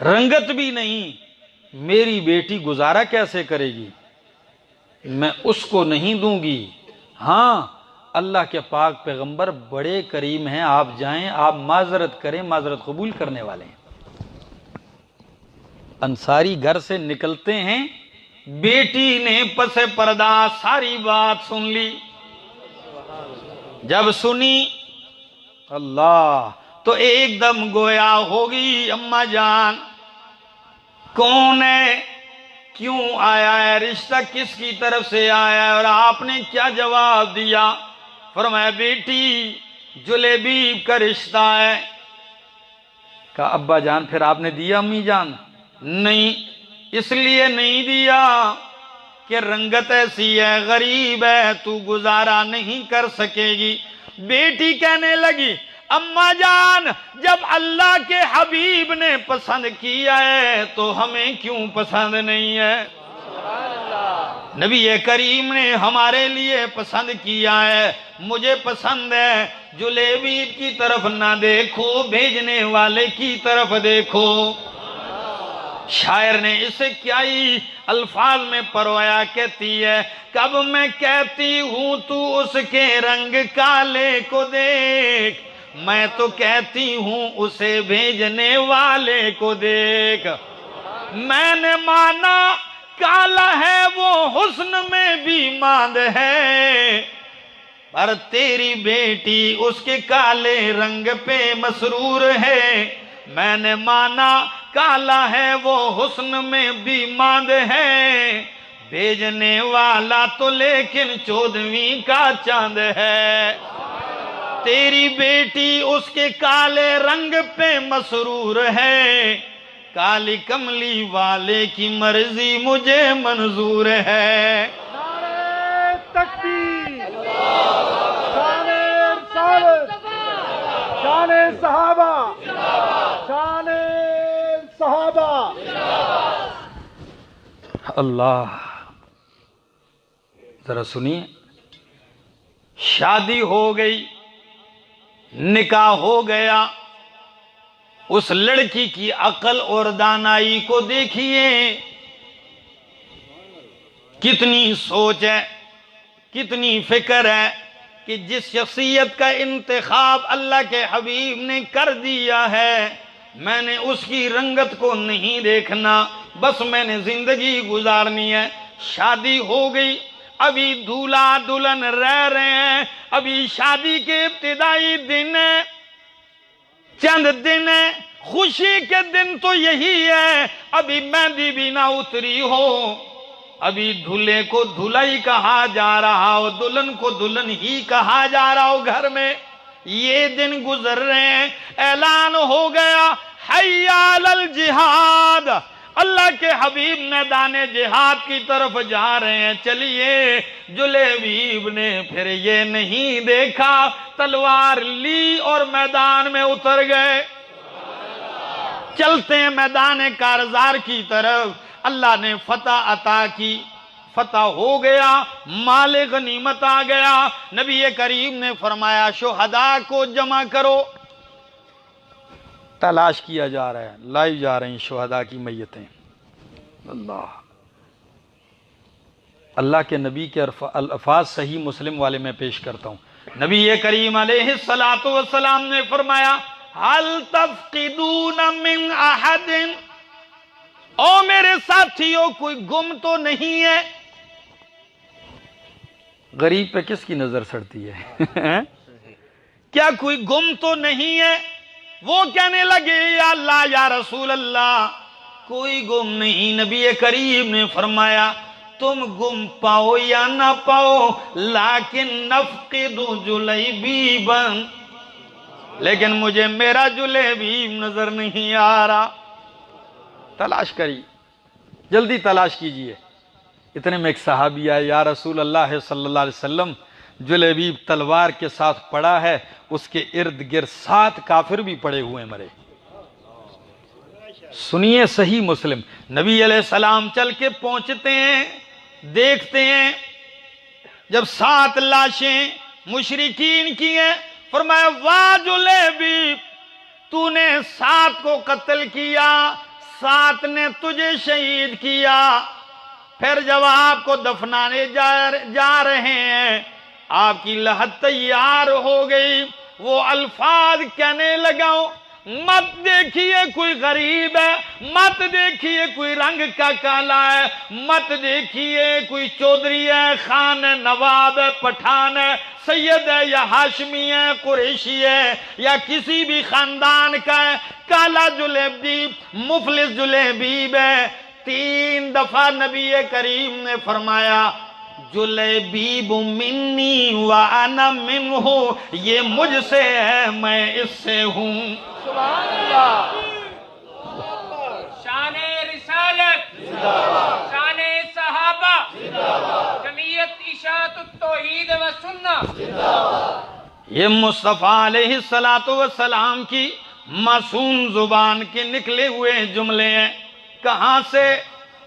رنگت بھی نہیں، میری بیٹی گزارا کیسے کرے گی؟ میں اس کو نہیں دوں گی۔ ہاں، اللہ کے پاک پیغمبر بڑے کریم ہیں، آپ جائیں، آپ معذرت کریں، معذرت قبول کرنے والے ہیں۔ انصاری گھر سے نکلتے ہیں، بیٹی نے پس پردہ ساری بات سن لی۔ جب سنی اللہ تو ایک دم گویا ہوگی اماں جان کون ہے، کیوں آیا ہے، رشتہ کس کی طرف سے آیا ہے، اور آپ نے کیا جواب دیا؟ فرمایا بیٹی جلیبیب کا رشتہ ہے۔ کہا ابا جان پھر آپ نے دیا؟ امی جان نہیں، اس لیے نہیں دیا کہ رنگت ایسی ہے، غریب ہے، تو گزارا نہیں کر سکے گی۔ بیٹی کہنے لگی اماں جان جب اللہ کے حبیب نے پسند کیا ہے تو ہمیں کیوں پسند نہیں ہے؟ نبی کریم نے ہمارے لیے پسند کیا ہے، مجھے پسند ہے۔ جلیبیب کی طرف نہ دیکھو، بھیجنے والے کی طرف دیکھو۔ شاعر نے اسے کیا ہی الفاظ میں پروایا، کہتی ہے کب میں کہتی ہوں تو اس کے رنگ کالے کو دیکھ، میں تو کہتی ہوں اسے بھیجنے والے کو دیکھ۔ میں نے مانا کالا ہے وہ حسن میں بھی ماند ہے، پر تیری بیٹی اس کے کالے رنگ پہ مسرور ہے۔ میں نے مانا کالا ہے وہ حسن میں بھی ماند ہے، بھیجنے والا تو لیکن 14ویں کا چاند ہے۔ تیری بیٹی اس کے کالے رنگ پہ مسرور ہے، کالی کملی والے کی مرضی مجھے منظور ہے۔ نعرہ تکبیر، شان رسالت، شان صحابہ، شان صحابہ۔ اللہ، ذرا سنیے، شادی ہو گئی، نکاح ہو گیا، اس لڑکی کی عقل اور دانائی کو دیکھیے، کتنی سوچ ہے، کتنی فکر ہے کہ جس شخصیت کا انتخاب اللہ کے حبیب نے کر دیا ہے، میں نے اس کی رنگت کو نہیں دیکھنا، بس میں نے زندگی گزارنی ہے۔ شادی ہو گئی، ابھی دولہا دلہن رہ رہے ہیں، ابھی شادی کے ابتدائی دن ہیں، چند دن ہیں، خوشی کے دن تو یہی ہے، ابھی مہندی بھی نہ اتری ہو، ابھی دھلے کو دھلا ہی کہا جا رہا ہو، دلہن کو دلہن ہی کہا جا رہا ہو، گھر میں یہ دن گزر رہے ہیں، اعلان ہو گیا حی علی الجہاد، اللہ کے حبیب میدان جہاد کی طرف جا رہے ہیں۔ چلیے، جلیبیب نے پھر یہ نہیں دیکھا، تلوار لی اور میدان میں اتر گئے۔ چلتے ہیں میدان کارزار کی طرف، اللہ نے فتح عطا کی، فتح ہو گیا، مال غنیمت آ گیا۔ نبی کریم نے فرمایا شہداء کو جمع کرو، تلاش کیا جا رہا ہے، لائی جا رہی ہیں شہداء کی میتیں۔ اللہ کے نبی کے الفاظ صحیح مسلم والے میں پیش کرتا ہوں۔ نبی کریم علیہ الصلوۃ والسلام نے فرمایا حل تفقدون من احد، او میرے ساتھیوں کوئی گم تو نہیں ہے؟ غریب پہ کس کی نظر سڑتی ہے؟ کیا کوئی گم تو نہیں ہے؟ وہ کہنے لگے یا اللہ یا رسول اللہ کوئی گم نہیں۔ نبی کریم نے فرمایا تم گم پاؤ یا نہ پاؤ لیکن نفقد جلیبیبا، لیکن مجھے میرا جلیبیب نظر نہیں آ رہا۔ تلاش کری، جلدی تلاش کیجئے۔ اتنے میں ایک صحابی آئے، یا رسول اللہ صلی اللہ علیہ وسلم جلیبیب تلوار کے ساتھ پڑا ہے، اس کے ارد گرد 7 کافر بھی پڑے ہوئے مرے۔ سنیے صحیح مسلم، نبی علیہ السلام چل کے پہنچتے ہیں، دیکھتے ہیں جب 7 لاشیں مشرکین کی ہیں، فرمایا واہ جلیبیب تو نے 7 کو قتل کیا، 7 نے تجھے شہید کیا۔ پھر جب آپ کو دفنانے جا رہے ہیں، آپ کی لحد تیار ہو گئی، وہ الفاظ کہنے لگا مت دیکھیے کوئی غریب ہے، مت دیکھیے کوئی رنگ کا کالا ہے، مت دیکھیے کوئی چودھری ہے، خان ہے، نواب ہے، پٹھان ہے، سید ہے یا ہاشمی ہے، قریشی ہے یا کسی بھی خاندان کا ہے، کالا جلیبیب مفلس جلیبیب ہے۔ 3 دفعہ نبی کریم نے فرمایا جلیبیب منی وانا منہ، یہ مجھ سے ہے میں اس سے ہوں۔ سبحان اللہ۔ شان رسالت، شان صحابہ، جمعیت اشاعت التوحید و سنت۔ یہ مصطفیٰ علیہ السلام کی معصوم زبان کے نکلے ہوئے جملے ہیں۔ کہاں سے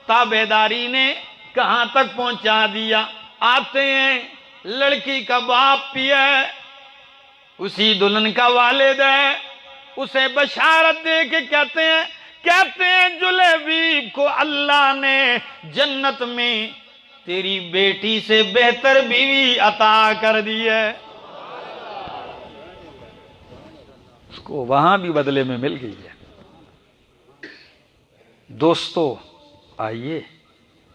تابعداری نے کہاں تک پہنچا دیا۔ آتے ہیں، لڑکی کا باپ بھی ہے، اسی دلہن کا والد ہے، اسے بشارت دے کے کہتے ہیں جلیبیب کو اللہ نے جنت میں تیری بیٹی سے بہتر بیوی عطا کر دی ہے۔ اس کو وہاں بھی بدلے میں مل گئی ہے۔ دوستو آئیے،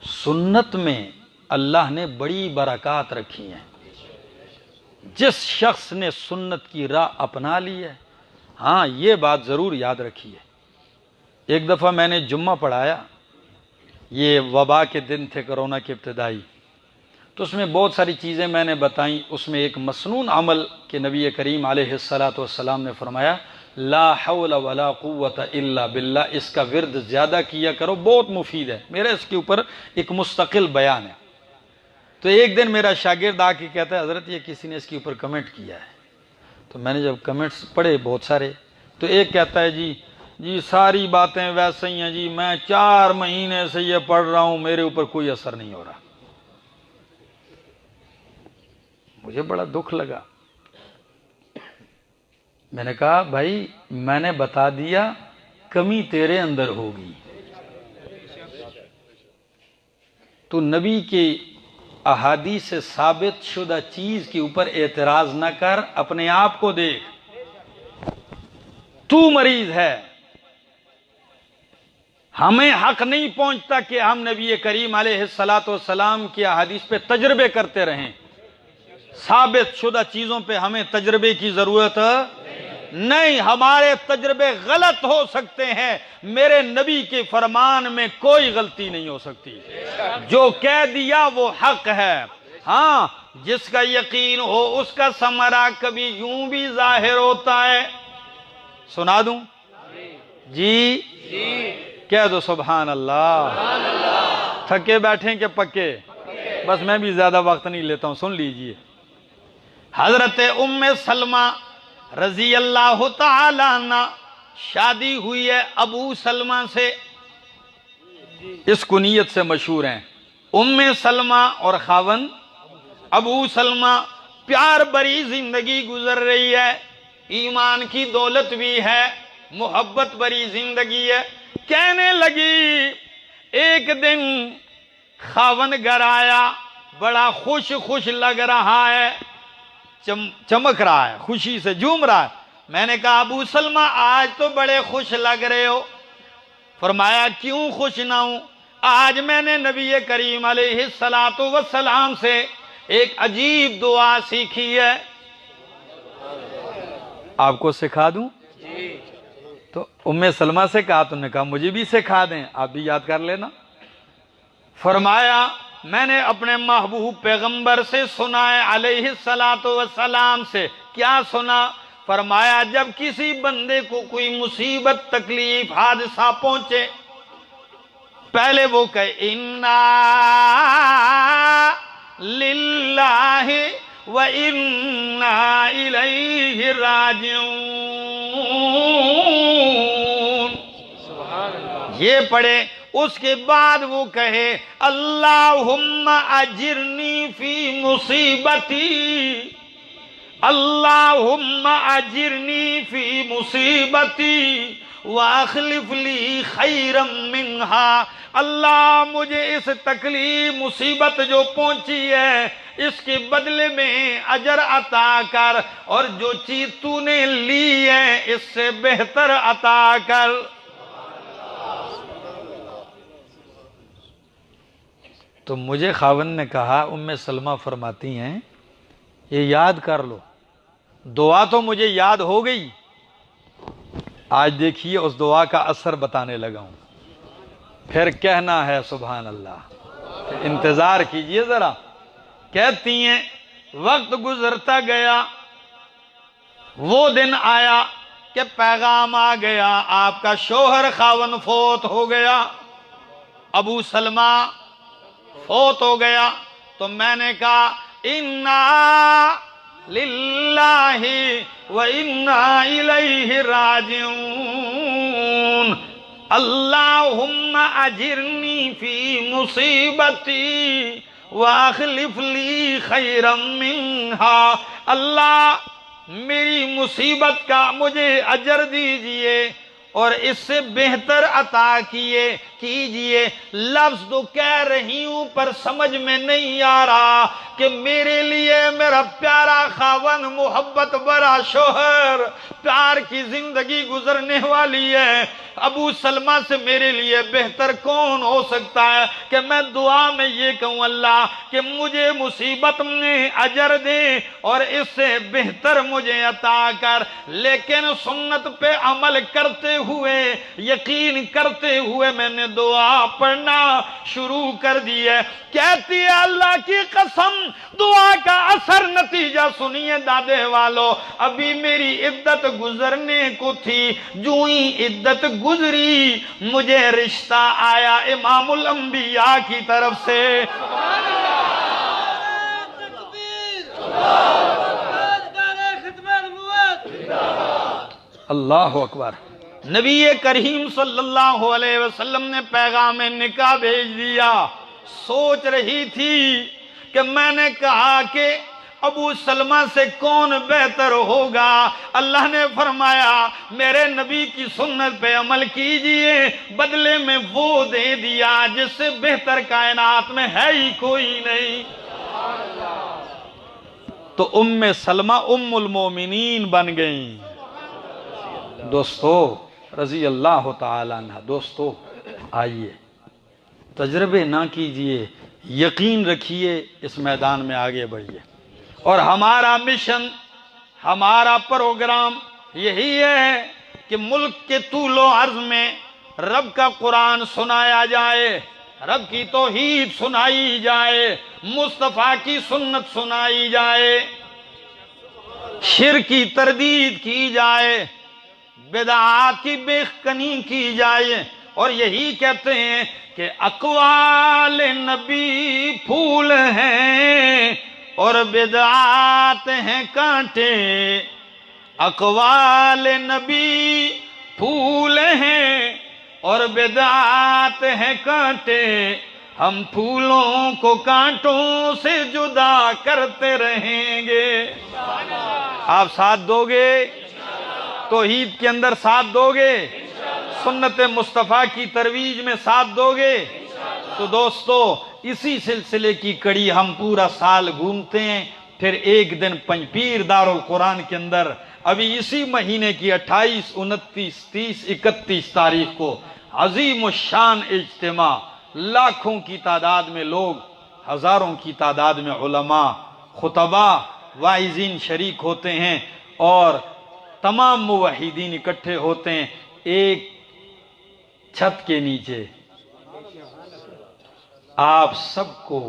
سنت میں اللہ نے بڑی برکات رکھی ہیں۔ جس شخص نے سنت کی راہ اپنا لی ہے، ہاں یہ بات ضرور یاد رکھیے۔ ایک دفعہ میں نے جمعہ پڑھایا، یہ وبا کے دن تھے، کرونا کے ابتدائی، تو اس میں بہت ساری چیزیں میں نے بتائیں۔ اس میں ایک مسنون عمل کہ نبی کریم علیہ السلام نے فرمایا لا حول ولا قوت الا باللہ، اس کا ورد زیادہ کیا کرو، بہت مفید ہے۔ میرا اس کے اوپر ایک مستقل بیان ہے۔ تو ایک دن میرا شاگرد آ کے کہتا ہے حضرت یہ کسی نے اس کے اوپر کمنٹ کیا ہے۔ تو میں نے جب کمنٹس پڑھے بہت سارے، تو ایک کہتا ہے جی ساری باتیں ویسے ہی ہیں جی، میں 4 مہینے سے یہ پڑھ رہا ہوں، میرے اوپر کوئی اثر نہیں ہو رہا۔ مجھے بڑا دکھ لگا۔ میں نے کہا بھائی میں نے بتا دیا، کمی تیرے اندر ہوگی۔ تو نبی کی احادیث سے ثابت شدہ چیز کے اوپر اعتراض نہ کر، اپنے آپ کو دیکھ۔ تو مریض ہے، ہمیں حق نہیں پہنچتا کہ ہم نبی کریم علیہ السلام کی احادیث پہ تجربے کرتے رہیں۔ ثابت شدہ چیزوں پہ ہمیں تجربے کی ضرورت نہیں، ہمارے تجربے غلط ہو سکتے ہیں، میرے نبی کے فرمان میں کوئی غلطی نہیں ہو سکتی۔ جو کہہ دیا وہ حق ہے۔ ہاں جس کا یقین ہو اس کا ثمرہ کبھی یوں بھی ظاہر ہوتا ہے۔ سنا دوں؟ جی کہہ دو سبحان اللہ۔ تھکے بیٹھیں کہ پکے؟ بس میں بھی زیادہ وقت نہیں لیتا ہوں، سن لیجئے۔ حضرت ام سلمہ رضی اللہ تعالی عنہ شادی ہوئی ہے ابو سلمہ سے، اس کنیت سے مشہور ہیں۔ ام سلمہ اور خاوند ابو سلمہ، پیار بری زندگی گزر رہی ہے، ایمان کی دولت بھی ہے، محبت بری زندگی ہے۔ کہنے لگی ایک دن خاوند گھر آیا، بڑا خوش لگ رہا ہے، چمک رہا ہے، خوشی سے جھوم رہا ہے۔ میں نے کہا ابو سلمہ آج تو بڑے خوش لگ رہے ہو۔ فرمایا کیوں خوش نہ ہوں، آج میں نے نبی کریم علیہ السلام سے ایک عجیب دعا سیکھی ہے۔ آپ کو سکھا دوں؟ تو ام سلمہ سے کہا، تو نے کہا مجھے بھی سکھا دیں، آپ بھی یاد کر لینا۔ فرمایا میں نے اپنے محبوب پیغمبر سے سنا ہے علیہ السلام سے۔ کیا سنا؟ فرمایا جب کسی بندے کو کوئی مصیبت، تکلیف، حادثہ پہنچے، پہلے وہ کہے انا للہ و انا الیہ راجعون، یہ پڑھے۔ اس کے بعد وہ کہے اللہم اجرنی فی مصیبتی، اللہم اجرنی فی مصیبتی واخلف لی خیرا منہا، اللہ مجھے اس تکلیف، مصیبت جو پہنچی ہے اس کے بدلے میں اجر عطا کر، اور جو چیز تو نے لی ہے اس سے بہتر عطا کر۔ تو مجھے خاوند نے کہا، ام سلمہ فرماتی ہیں یہ یاد کر لو، دعا تو مجھے یاد ہو گئی، آج دیکھیے اس دعا کا اثر بتانے لگا ہوں، پھر کہنا ہے سبحان اللہ۔ انتظار کیجئے ذرا۔ کہتی ہیں وقت گزرتا گیا، وہ دن آیا کہ پیغام آ گیا آپ کا شوہر خاوند فوت ہو گیا، ابو سلمہ فوت ہو گیا۔ تو میں نے کہا انا للہ و انا الیہ راجعون، اللہم اجرنی فی مصیبتی واخلف لی خیرا منہا، اللہ میری مصیبت کا مجھے اجر دیجئے اور اس سے بہتر عطا کیجئے۔ لفظ تو کہہ رہی ہوں پر سمجھ میں نہیں آ رہا کہ میرے لیے میرا پیارا خاوند، محبت برا شوہر، پیار کی زندگی گزرنے والی ہے، ابو سلمہ سے میرے لیے بہتر کون ہو سکتا ہے کہ میں دعا میں یہ کہوں اللہ کہ مجھے مصیبت میں اجر دے اور اس سے بہتر مجھے عطا کر۔ لیکن سنت پہ عمل کرتے ہوئے، یقین کرتے ہوئے میں نے دعا پڑھنا شروع کر دی ہے۔ کہتی ہے اللہ کی قسم دعا کا اثر، نتیجہ سنیے دادے والو، ابھی میری عدت گزرنے کو تھی، جو ہی عدت گزری مجھے رشتہ آیا امام الانبیاء کی طرف سے۔ اللہ اکبر۔ نبی کریم صلی اللہ علیہ وسلم نے پیغام نکاح بھیج دیا۔ سوچ رہی تھی کہ میں نے کہا کہ ابو سلمہ سے کون بہتر ہوگا، اللہ نے فرمایا میرے نبی کی سنت پہ عمل کیجئے، بدلے میں وہ دے دیا جس سے بہتر کائنات میں ہے ہی کوئی نہیں۔ تو ام سلمہ ام المومنین بن گئیں۔ دوستو رضی اللہ تعالی عنہ، دوستو آئیے تجربے نہ کیجئے، یقین رکھیے، اس میدان میں آگے بڑھیے، اور ہمارا مشن، ہمارا پروگرام یہی ہے کہ ملک کے طول و عرض میں رب کا قرآن سنایا جائے، رب کی توحید سنائی جائے، مصطفیٰ کی سنت سنائی جائے، شرک کی تردید کی جائے، بدعات کی بیخکنی کی جائے، اور یہی کہتے ہیں کہ اقوال نبی پھول ہیں اور بدعات ہیں کانٹے، اقوال نبی پھول ہیں اور بدعات ہیں کانٹے، ہم پھولوں کو کانٹوں سے جدا کرتے رہیں گے۔ آپ ساتھ دو گے؟ توحید کے اندر ساتھ دو گے؟ سنت مصطفیٰ کی ترویج میں ساتھ دو گے؟ تو دوستو اسی سلسلے کی کڑی ہم پورا سال گھومتے ہیں، پھر ایک دن پنجپیر دارالقرآن کے اندر ابھی اسی مہینے کی 28 29 30 31 تاریخ کو عظیم الشان اجتماع، لاکھوں کی تعداد میں لوگ، ہزاروں کی تعداد میں علماء، خطباء، واعظین شریک ہوتے ہیں اور تمام موحدین اکٹھے ہوتے ہیں ایک چھت کے نیچے۔ آپ سب کو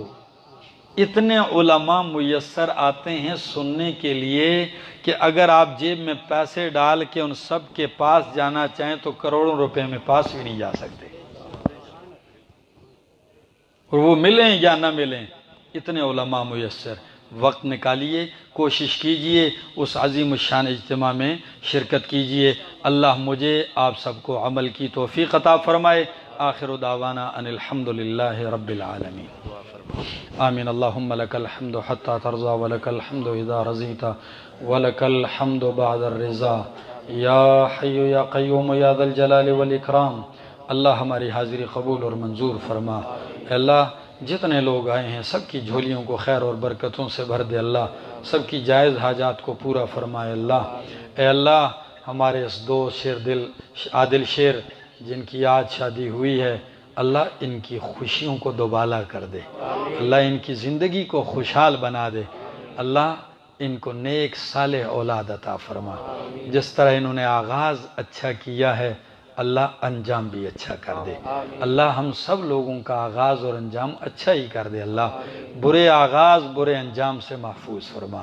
اتنے علماء میسر آتے ہیں سننے کے لیے کہ اگر آپ جیب میں پیسے ڈال کے ان سب کے پاس جانا چاہیں تو کروڑوں روپے میں پاس بھی نہیں جا سکتے، اور وہ ملیں یا نہ ملیں، اتنے علماء میسر۔ وقت نکالیے، کوشش کیجئے، اس عظیم الشان اجتماع میں شرکت کیجئے۔ اللہ مجھے آپ سب کو عمل کی توفیق عطا فرمائے۔ آخر دعوانا ان الحمدللہ رب العالمین، آمین۔ اللہم لک الحمد حتی ترضا ولک الحمد اذا رضیت ولک الحمد بعد الرضا، یا حی یا قیوم یا ذا الجلال والاکرام۔ اللہ ہماری حاضری قبول اور منظور فرما۔ اے اللہ جتنے لوگ آئے ہیں سب کی جھولیوں کو خیر اور برکتوں سے بھر دے اللہ، سب کی جائز حاجات کو پورا فرمائے اللہ۔ اے اللہ ہمارے اس دوست شیر دل عادل شیر جن کی آج شادی ہوئی ہے، اللہ ان کی خوشیوں کو دوبالا کر دے، اللہ ان کی زندگی کو خوشحال بنا دے، اللہ ان کو نیک صالح اولاد عطا فرما۔ جس طرح انہوں نے آغاز اچھا کیا ہے اللہ انجام بھی اچھا کر دے، اللہ ہم سب لوگوں کا آغاز اور انجام اچھا ہی کر دے، اللہ برے آغاز برے انجام سے محفوظ فرما،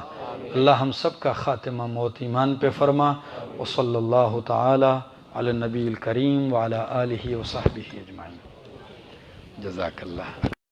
اللہ ہم سب کا خاتمہ موت ایمان پہ فرما۔ وصلی اللہ تعالی علی النبی الکریم وعلی آلہ وصحبہ اجمعین۔ جزاک اللہ۔